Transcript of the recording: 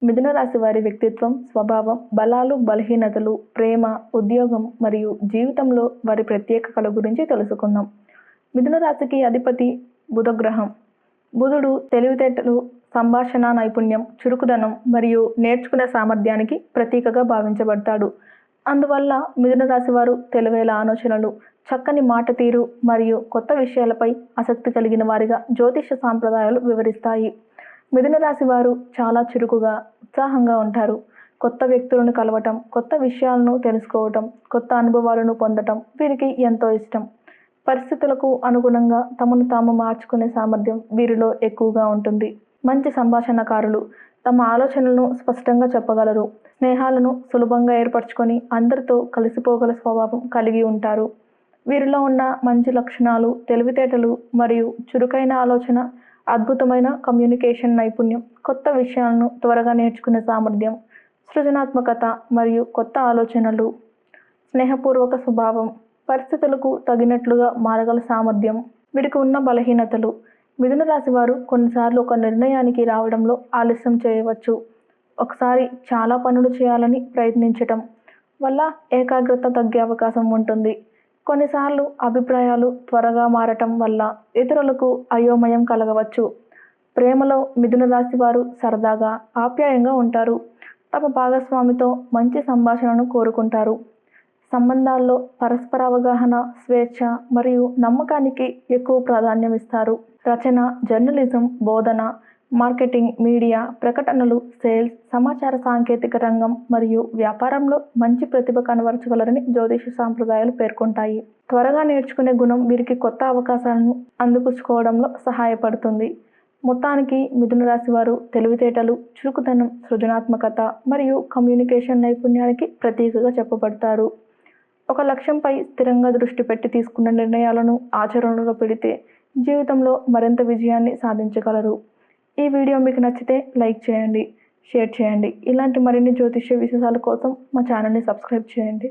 మిథున రాశి వారి వ్యక్తిత్వం, స్వభావం, బలాలు, బలహీనతలు, ప్రేమ, ఉద్యోగం మరియు జీవితంలో వారి ప్రత్యేక కళ గురించి తెలుసుకుందాం. మిథున రాశికి అధిపతి బుధగ్రహం. బుధుడు తెలివితేటలు, సంభాషణ నైపుణ్యం, చురుకుదనం మరియు నేర్చుకునే సామర్థ్యానికి ప్రతీకగా భావించబడతాడు. అందువల్ల మిథున రాశి వారు తెలివైన ఆలోచనలు, చక్కని మాట తీరు మరియు కొత్త విషయాలపై ఆసక్తి కలిగిన వారిగా జ్యోతిష సాంప్రదాయాలు వివరిస్తాయి. మిథున రాశి వారు చాలా చురుకుగా, ఉత్సాహంగా ఉంటారు. కొత్త వ్యక్తులను కలవటం, కొత్త విషయాలను తెలుసుకోవటం, కొత్త అనుభవాలను పొందటం వీరికి ఎంతో ఇష్టం. పరిస్థితులకు అనుగుణంగా తమను తాము మార్చుకునే సామర్థ్యం వీరిలో ఎక్కువగా ఉంటుంది. మంచి సంభాషణకారులు, తమ ఆలోచనలను స్పష్టంగా చెప్పగలరు. స్నేహాలను సులభంగా ఏర్పరచుకొని అందరితో కలిసిపోగల స్వభావం కలిగి ఉంటారు. వీరిలో ఉన్న మంచి లక్షణాలు తెలివితేటలు మరియు చురుకైన ఆలోచన, అద్భుతమైన కమ్యూనికేషన్ నైపుణ్యం, కొత్త విషయాలను త్వరగా నేర్చుకునే సామర్థ్యం, సృజనాత్మకత మరియు కొత్త ఆలోచనలు, స్నేహపూర్వక స్వభావం, పరిస్థితులకు తగినట్లుగా మారగల సామర్థ్యం వీరికి ఉన్న బలహీనతలు. మిథున రాశి వారు కొన్నిసార్లు ఒక నిర్ణయానికి రావడంలో ఆలస్యం చేయవచ్చు. ఒకసారి చాలా పనులు చేయాలని ప్రయత్నించటం వల్ల ఏకాగ్రత తగ్గే అవకాశం ఉంటుంది. కొన్నిసార్లు అభిప్రాయాలు త్వరగా మారటం వల్ల ఇతరులకు అయోమయం కలగవచ్చు. ప్రేమలో మిథున రాశి వారు సరదాగా, ఆప్యాయంగా ఉంటారు. తమ భాగస్వామితో మంచి సంభాషణను కోరుకుంటారు. సంబంధాల్లో పరస్పర అవగాహన, స్వేచ్ఛ మరియు నమ్మకానికి ఎక్కువ ప్రాధాన్యం ఇస్తారు. రచన, జర్నలిజం, బోధన, మార్కెటింగ్, మీడియా, ప్రకటనలు, సేల్స్, సమాచార సాంకేతిక రంగం మరియు వ్యాపారంలో మంచి ప్రతిభ కనబరచగలరని జ్యోతిష సాంప్రదాయాలు పేర్కొంటాయి. త్వరగా నేర్చుకునే గుణం వీరికి కొత్త అవకాశాలను అందిపుచ్చుకోవడంలో సహాయపడుతుంది. మొత్తానికి మిథున రాశి వారు తెలివితేటలు, చురుకుదనం, సృజనాత్మకత మరియు కమ్యూనికేషన్ నైపుణ్యానికి ప్రతీకగా చెప్పబడతారు. ఒక లక్ష్యంపై స్థిరంగా దృష్టి పెట్టి తీసుకున్న నిర్ణయాలను ఆచరణలో పెడితే జీవితంలో మరింత విజయాన్ని సాధించగలరు. ఈ వీడియో మీకు నచ్చితే లైక్ చేయండి, షేర్ చేయండి. ఇలాంటి మరిన్ని జ్యోతిష్య విశేషాల కోసం మా ఛానల్ని సబ్స్క్రైబ్ చేయండి.